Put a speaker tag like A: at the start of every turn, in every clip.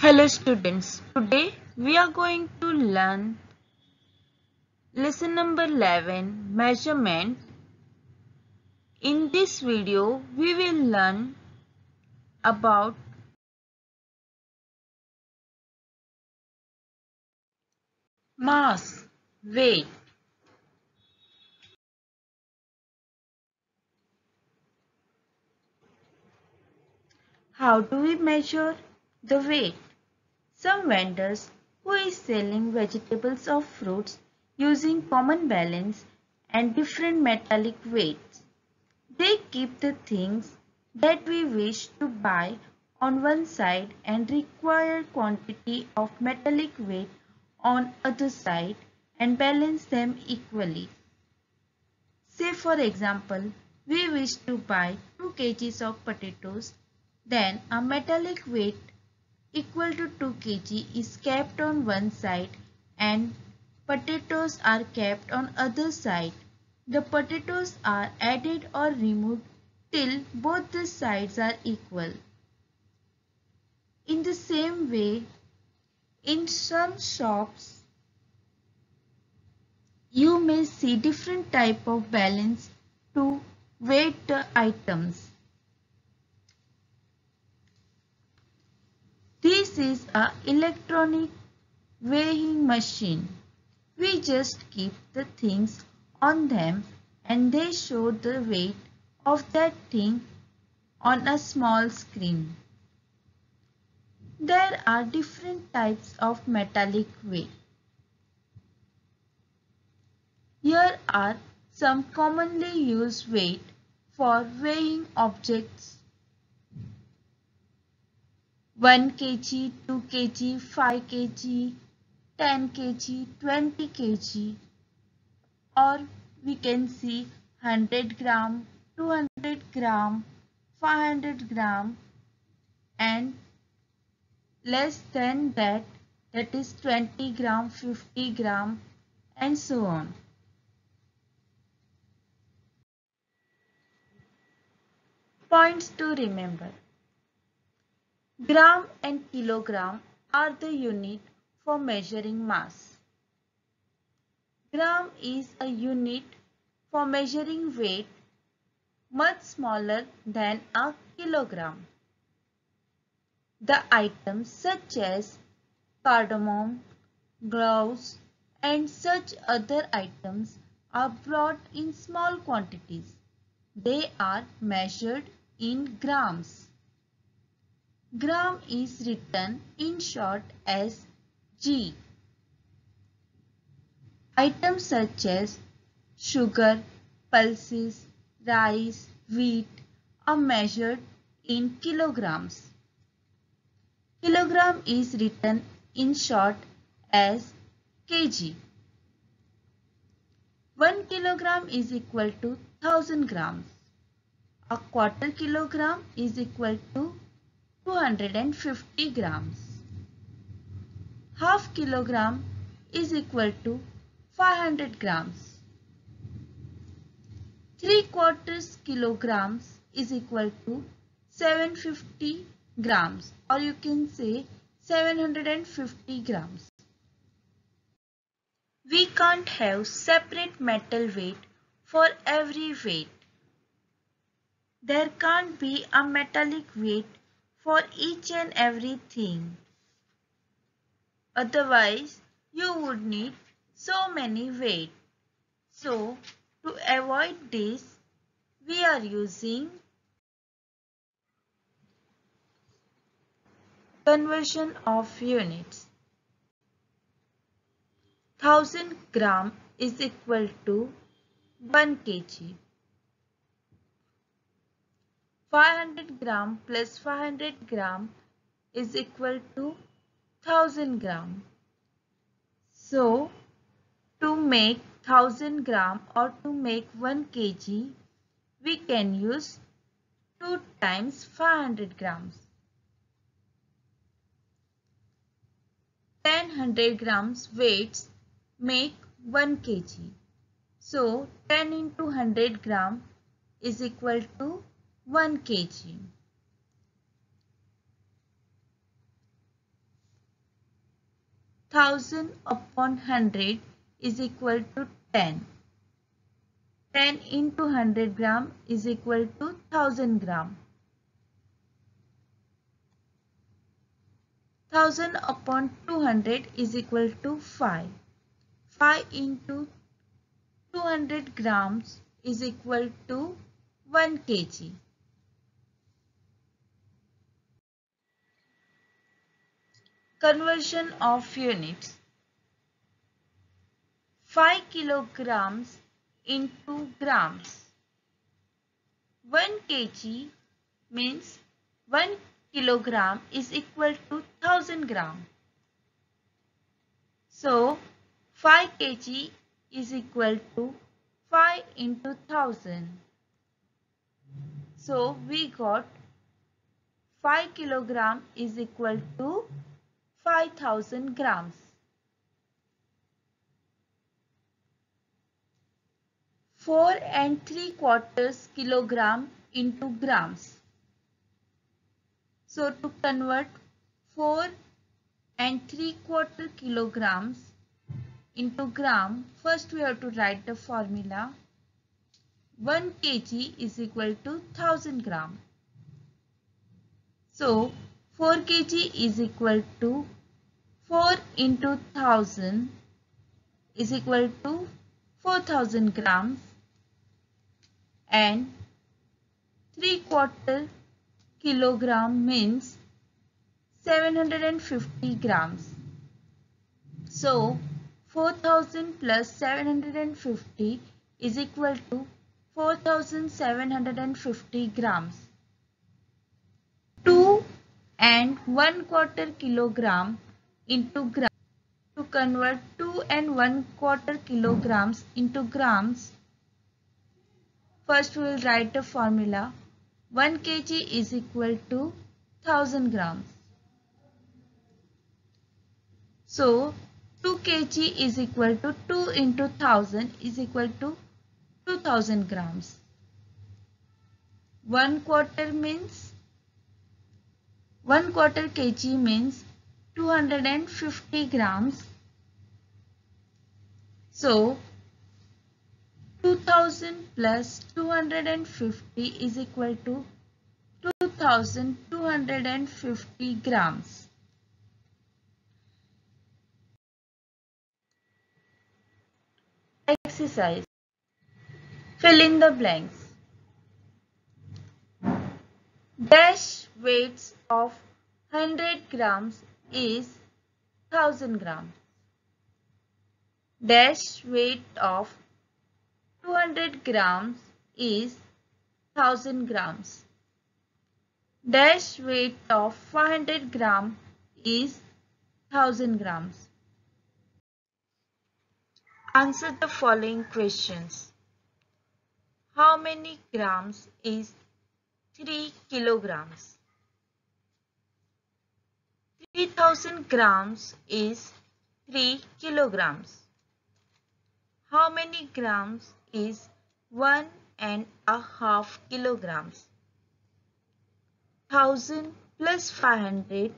A: Hello students, today we are going to learn lesson number 11 measurement. In this video we will learn about mass, weight. How do we measure the weight? Some vendors who is selling vegetables or fruits using common balance and different metallic weights. They keep the things that we wish to buy on one side and required quantity of metallic weight on other side and balance them equally. Say for example, we wish to buy 2 kgs of potatoes, then a metallic weight equal to 2 kg is kept on one side and potatoes are kept on other side. The potatoes are added or removed till both the sides are equal. In the same way, in some shops, you may see different type of balance to weight the items. This is a electronic weighing machine. We just keep the things on them and they show the weight of that thing on a small screen. There are different types of metallic weight. Here are some commonly used weight for weighing objects: 1 kg, 2 kg, 5 kg, 10 kg, 20 kg, or we can see 100 gram, 200 gram, 500 gram and less than that, that is 20 gram, 50 gram and so on. Points to remember. Gram and kilogram are the unit for measuring mass. Gram is a unit for measuring weight much smaller than a kilogram. The items such as cardamom, gloves and such other items are brought in small quantities. They are measured in grams. Gram is written in short as G. Items such as sugar, pulses, rice, wheat are measured in kilograms. Kilogram is written in short as kg. 1 kilogram is equal to 1000 grams. A quarter kilogram is equal to 250 grams. Half kilogram is equal to 500 grams. 3/4 kilograms is equal to 750 grams, or you can say 750 grams. We can't have separate metal weight for every weight. There can't be a metallic weight for each and everything. Otherwise, you would need so many weights. So, to avoid this, we are using conversion of units. 1000 gram is equal to 1 kg. 500 gram plus 500 gram is equal to 1000 gram. So, to make 1000 gram or to make 1 kg, we can use 2 times 500 grams. 10 grams weights make 1 kg. So 10 into 100 gram is equal to 1 kg. 1000 upon 100 is equal to 10. 10 into 100 gram is equal to 1000 gram. 1000 upon 200 is equal to 5. 5 into 200 grams is equal to 1 kg. Conversion of units. 5 kilograms into grams. 1 kg means 1 kilogram is equal to 1000 gram. So 5 kg is equal to 5 into 1000. So we got 5 kilogram is equal to 5000 grams. 4¾ kilogram into grams. So to convert 4¾ kilograms into gram, first we have to write the formula. 1 kg is equal to 1000 gram. So 4 kg is equal to 4 into 1000 is equal to 4000 grams, and 3/4 kilogram means 750 grams. So 4000 plus 750 is equal to 4750 grams. 2 and 1/4 kilogram into grams. To convert 2 and 1/4 kilograms into grams, first we will write the formula. 1 kg is equal to 1000 grams. So 2 kg is equal to 2 into 1000 is equal to 2000 grams. 1/4 means 1/4 kg means 250 grams. So 2000 plus 250 is equal to 2250 grams. Exercise. Fill in the blanks. Dash weights of 100 grams is 1000 grams. Dash weight of 200 grams is 1000 grams. Dash weight of 500 grams is 1000 grams. Answer the following questions. How many grams is 3 kilograms? 3000 grams is 3 kilograms. How many grams is 1½ kilograms? 1000 plus 500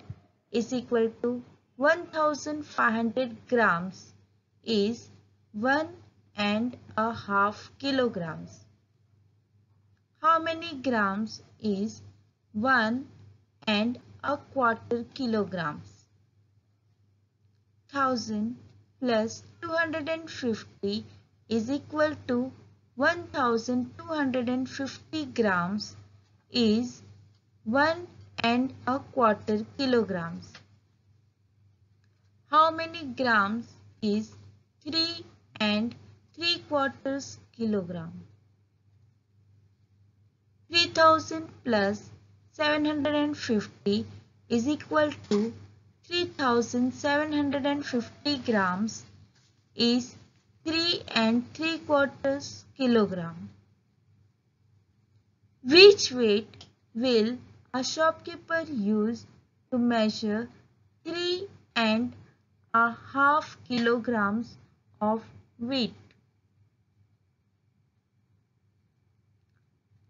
A: is equal to 1500 grams is 1½ kilograms. How many grams is 1¼ kilograms? 1000 plus 250 is equal to 1250 grams is 1¼ kilograms. How many grams is 3¾ kilogram? 3000 plus 750 is equal to 3750 grams is 3¾ kilogram. Which weight will a shopkeeper use to measure 3½ kilograms of wheat?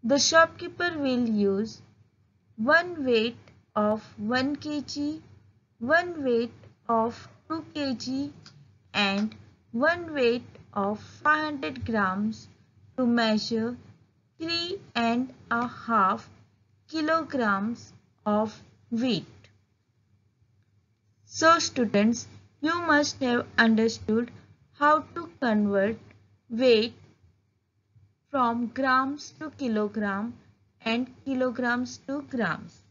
A: The shopkeeper will use one weight of 1 kg, one weight of 2 kg and one weight of 500 grams to measure 3.5 kilograms of wheat. So students, you must have understood how to convert weight from grams to kilogram and kilograms to grams.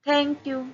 A: Thank you.